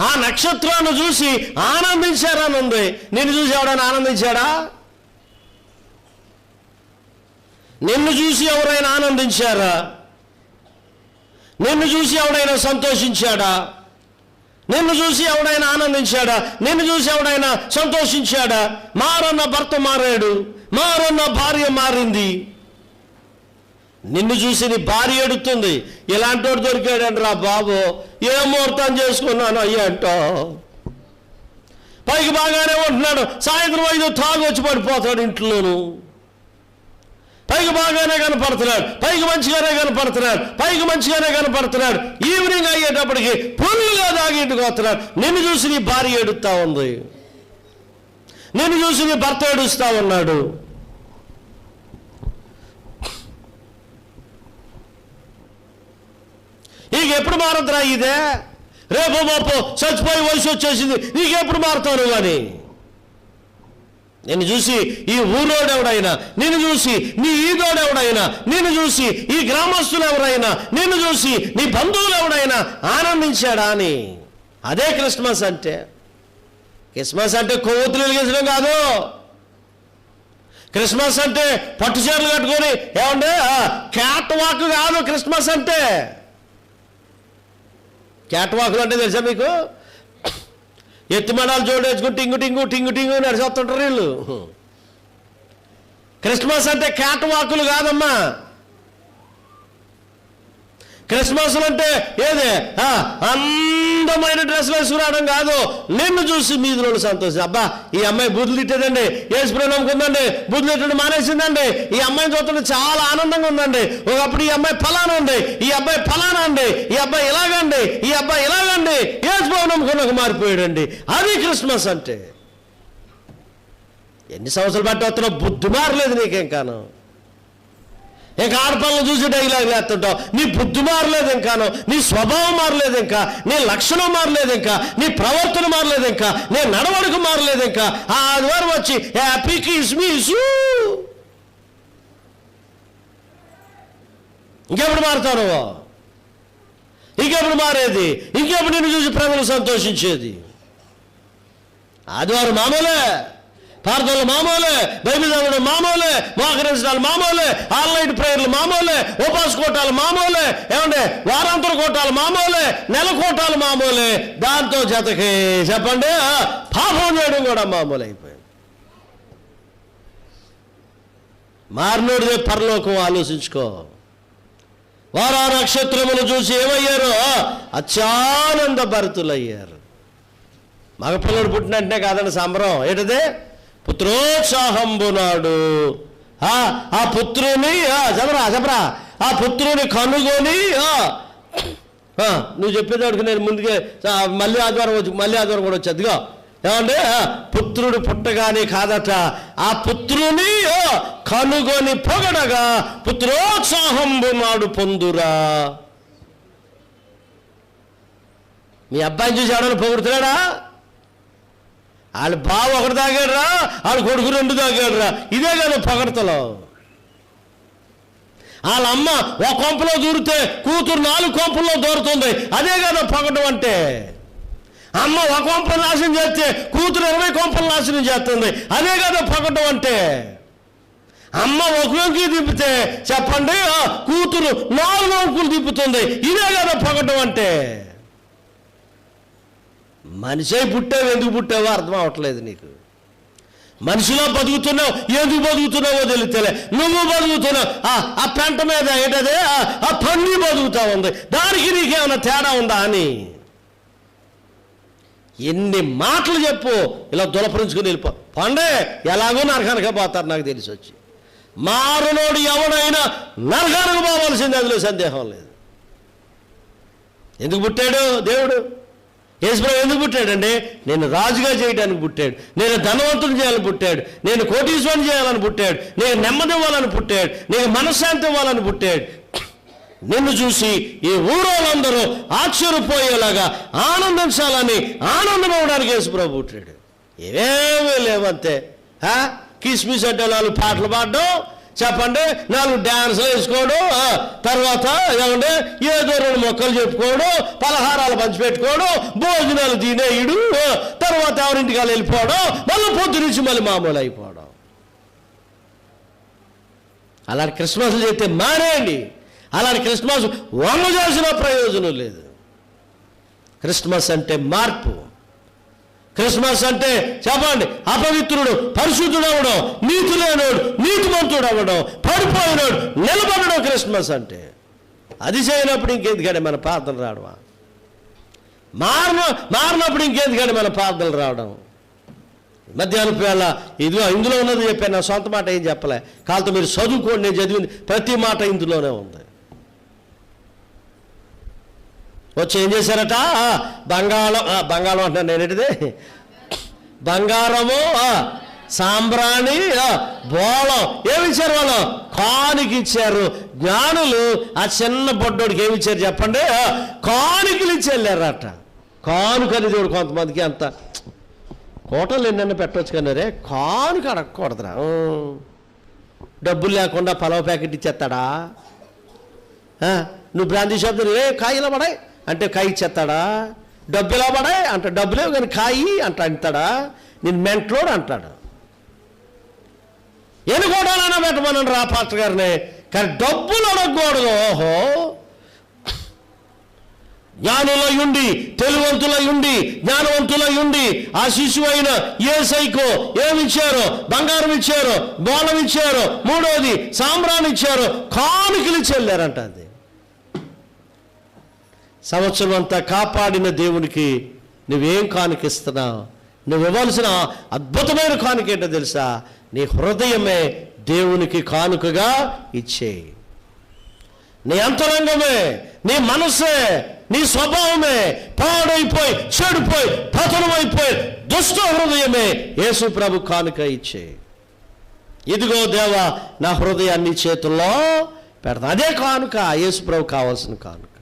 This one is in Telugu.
ఆ నక్షత్రాన్ని చూసి ఆనందించారని ఉంది. నిన్ను చూసి ఎవడైనా ఆనందించాడా? నిన్ను చూసి ఎవరైనా ఆనందించారా? నిన్ను చూసి ఎవడైనా సంతోషించాడా? నిన్ను చూసి ఎవడైనా ఆనందించాడా? నిన్ను చూసి ఎవడైనా సంతోషించాడా? మారన్న భర్త మారాడు, మారన్న భార్య మారింది. నిన్ను చూసి నీ భార్య ఎడుతుంది, ఇలాంటి వాడు దొరికాడండి రా బాబు, ఏ ముహూర్తం చేసుకున్నాను అయ్యా అంటో. పైకి బాగానే ఉంటున్నాడు, సాయంత్రం 5 తాగు వచ్చి పడిపోతాడు ఇంట్లోనూ. పైకి బాగానే కనపడుతున్నాడు, పైకి మంచిగానే కనపడుతున్నాడు, పైకి మంచిగానే కనపడుతున్నాడు. ఈవినింగ్ అయ్యేటప్పటికి ఫుల్గా తాగి ఇంటికి వస్తున్నాడు. నిన్ను చూసి నీ భార్య ఏడుస్తూ ఉంది, నిన్ను చూసి నీ భర్త ఏడుస్తూ ఉన్నాడు. నీకెప్పుడు మారద్దురా ఇదే? రేపు మాపో చచ్చిపోయి వయసు వచ్చేసింది, నీకెప్పుడు మారుతావు నువ్వు అని. నిన్ను చూసి ఈ ఊరోడెవడైనా, నిన్ను చూసి నీ ఈదోడెవడైనా, నిన్ను చూసి ఈ గ్రామస్తులు ఎవరైనా, నిన్ను చూసి నీ బంధువులు ఎవడైనా ఆనందించాడా అని. అదే క్రిస్మస్ అంటే. క్రిస్మస్ అంటే కొవ్వొత్తులు వెలిగించడం కాదు. క్రిస్మస్ అంటే పట్టు చీరలు కట్టుకొని ఏమంటే క్యాట్ వాక్ కాదు. క్రిస్మస్ అంటే క్యాట్ వాకులు అంటే తెలుసా మీకు? ఎత్తిమడాలు జోడేసుకుని టింగు టింగు టింగు టింగు నడిచేస్తుంటారు వీళ్ళు. క్రిస్మస్ అంటే క్యాట్ వాకులు కాదమ్మా. క్రిస్మస్ అంటే ఏదే అందమైన డ్రెస్సులు వేసుకురావడం కాదు. నిన్ను చూసి మీదిలో సంతోషం. అబ్బా ఈ అమ్మాయి బుద్ధులు తిట్టేదండి, యేసుప్రభువుని నమ్ముకుందండి, బుద్ధులు తిట్టడం మానేసిందండి, ఈ అమ్మాయిని చూస్తుంటే చాలా ఆనందంగా ఉందండి, ఒకప్పుడు ఈ అమ్మాయి ఫలానా అండి, ఈ అబ్బాయి ఫలానా అండి, ఈ అబ్బాయి ఇలాగండి, ఈ అబ్బాయి ఇలాగండి, యేసుప్రభువుని నమ్ముకున్నాక మారిపోయాడండి. అది క్రిస్మస్ అంటే. ఎన్ని సంవత్సరాలు బట్టి వస్తున్నావు, బుద్ధి మారలేదు నీకేం కాను. ఇంకా ఆడపిల్లలు చూసి డైలాగ్ వేస్తుంటావు. నీ బుద్ధి మారలేదు ఇంకాను, నీ స్వభావం మారలేదు ఇంకా, నీ లక్షణం మారలేదు ఇంకా, నీ ప్రవర్తన మారలేదు ఇంకా, నీ నడవడిక మారలేదు ఇంకా. ఆ ఆదివారం వచ్చి హ్యాపీ క్రిస్మస్ ఇంకెప్పుడు మారుతావు నువ్వు? ఇంకెప్పుడు మారేది? ఇంకెప్పుడు నిన్ను చూసి ప్రజలు సంతోషించేది? ఆదివారం మామూలే, ప్రార్థనలు మామూలే, బైబిల్ చదవడం మామూలే, మోకరించడాలు మామూలే, ఆన్లైన్ ప్రేయర్లు మామూలే, ఉపాస కోటాలు మామూలే, ఏమంటే వారాంతర కోటాలు మామూలే, నెల కోటాలు మామూలే. దాంతో జతకి చెప్పండి పాపం చేయడం కూడా మామూలు అయిపోయింది. మారినోడిదే పరలోకం ఆలోచించుకో. వారు ఆ నక్షత్రములు చూసి ఏమయ్యారో అత్యానంద భరితులయ్యారు. మగపిల్లడు పుట్టినంటే కాదండి సంబరం. ఏంటదే? పుత్రోత్సాహంబునాడు. ఆ పుత్రుని చెప్పరా ఆ పుత్రుని కనుగొని నువ్వు చెప్పేటోడికి నేను ముందుకే మళ్ళీ ఆదివారం కూడా వచ్చేదిగా ఏమంటే పుత్రుడు పుట్టగానే కాదట, ఆ పుత్రుని కనుగొని పొగడగా పుత్రోత్సాహంబునాడు పొందురా. మీ అబ్బాయిని చూసి ఎవడన్నా పొగుడుతున్నాడా? వాళ్ళ బావ ఒకటి తాగాడురా, వాళ్ళ కొడుకు 2 తాగాడురా. ఇదే కదా పొగడతలో. వాళ్ళ అమ్మ ఒక కొంపలో దూరితే కూతురు 4 కొంపల్లో దూరుతుంది. అదే కదా పొగడం అంటే. అమ్మ ఒక కొంపలు నాశనం చేస్తే కూతురు 20 కొంపలు నాశనం చేస్తుంది. అదే కదా పొగడం అంటే. అమ్మ ఒక వంకి తిప్పితే చెప్పండి కూతురు 4 వంకులు తిప్పుతుంది. ఇదే కదా పొగడం అంటే. మనిషి పుట్టావు, ఎందుకు పుట్టావో అర్థం అవట్లేదు నీకు. మనిషిలో బతుకుతున్నావు, ఎందుకు బతుకుతున్నావో తెలియలే. నువ్వు బతుకుతున్నావు ఆ పెంట మీద, ఏంటదే ఆ పంది బతుకుతా ఉంది. దానికి నీకేమైనా తేడా ఉందా అని ఎన్ని మాటలు చెప్పు. ఇలా దులపరించుకుని వెళ్ళిపో. పండే ఎలాగో నరకానికి పోతారు నాకు తెలిసి వచ్చి. మారునోడు ఎవడైనా నరకానికి పోవాల్సింది, అందులో సందేహం లేదు. ఎందుకు పుట్టాడు దేవుడు? యేసుప్రభువు ఎందుకు పుట్టాడండి? నేను రాజుగా చేయడానికి పుట్టాడు, నేను ధనవంతుని చేయాలని పుట్టాడు, నేను కోటీశ్వరుని చేయాలని పుట్టాడు, నేను నెమ్మది ఇవ్వాలని పుట్టాడు, నేను మనశ్శాంతి ఇవ్వాలని పుట్టాడు. నిన్ను చూసి ఈ ఊరోళ్ళందరూ ఆశ్చర్యపోయేలాగా ఆనందించాలని, ఆనందం అవ్వడానికి యేసుప్రభువు పుట్టాడు. ఏమీ లేవంతే. కిస్మిస్ అంటే 4 పాటలు పాడడం, చెప్పండి, 4 డ్యాన్సులు వేసుకోవడం, తర్వాత ఏమంటే ఏదో 2 మొక్కలు చెప్పుకోవడం, పలహారాలు పంచిపెట్టుకోవడం, భోజనాలు తినేయుడు, తర్వాత ఎవరింటికి వాళ్ళు వెళ్ళిపోవడం, మళ్ళీ పొద్దు నుంచి మళ్ళీ మామూలు అయిపోవడం. అలాంటి క్రిస్మస్లు చేస్తే మానేయండి. అలాంటి క్రిస్మస్ వంగ చేసిన ప్రయోజనం లేదు. క్రిస్మస్ అంటే మార్పు. క్రిస్మస్ అంటే చెప్పండి, అపవిత్రుడు పరిశుద్ధుడు అవ్వడం, నీతి లేనోడు నీతిమంతుడు అవ్వడం, పడిపోయినోడు నిలబడడం క్రిస్మస్ అంటే. అది చేయనప్పుడు ఇంకెందుకంటే మన ప్రార్థనలు రావడం, మారినప్పుడు ఇంకెందుకంటే మన ప్రార్థనలు రావడం. మధ్యాహ్నం వేళ ఇదిగో ఇందులో ఉన్నది చెప్పాను, నా సొంత మాట ఏం చెప్పలే, కాళ్ళతో మీరు చదువుకోండి, నేను చదివింది ప్రతి మాట ఇందులోనే ఉంది. వచ్చి ఏం చేశారట, బంగాళం అంటున్నాను నేనేటిది, బంగారము, సాంబ్రాణి, బోళం ఏమిచ్చారు వాళ్ళు, కానుకి ఇచ్చారు. జ్ఞానులు ఆ చిన్న బొడ్డోడికి ఏమి ఇచ్చారు చెప్పండి, కానుకలు ఇచ్చి వెళ్ళారట. కానుకని చూడు, కొంతమందికి అంత కోటలు ఎన్నైనా పెట్టవచ్చు కానీ రే కానుక అడగకూడదురా. డబ్బులు లేకుండా పలావ్ ప్యాకెట్ ఇచ్చేస్తాడా, నువ్వు బ్రాందీ షాప్ కాయ ఇలా పడాయి అంటే కాయ ఇచ్చేస్తాడా, డబ్బు ఇలా పడాయి అంటే డబ్బులేవు కానీ కాయి అంటాడా, నేను మెంట్లోడు అంటాడు. ఎన్నుకోవడాలైనా పెట్టమని రా పాస్టర్ గారిని, కానీ డబ్బులు అడగకూడదు. ఓహో, జ్ఞానులై ఉండి, తెలివంతులై ఉండి, జ్ఞానవంతులై ఉండి ఆ శిశువు అయిన యేసయ్యకు ఏమిచ్చారు, బంగారం ఇచ్చారు, బోళం ఇచ్చారు, 3వది సాంబ్రాన్ని ఇచ్చారు, కానుకలు చెల్లారంట. అది సంవత్సరం అంతా కాపాడిన దేవునికి నువ్వేం కానుకిస్తున్నావు? నువ్వు ఇవ్వాల్సిన అద్భుతమైన కానుక ఏంటో తెలుసా? నీ హృదయమే దేవునికి కానుకగా ఇచ్చేయి. నీ అంతరంగమే, నీ మనసే, నీ స్వభావమే పాడైపోయి చెడిపోయి పతనమైపోయి దుష్ట హృదయమే యేసు ప్రభు కానుక ఇచ్చే. ఇదిగో దేవా, నా హృదయాన్ని చేతుల్లో పెడతా. అదే కానుక యేసు ప్రభు కావాల్సిన కానుక.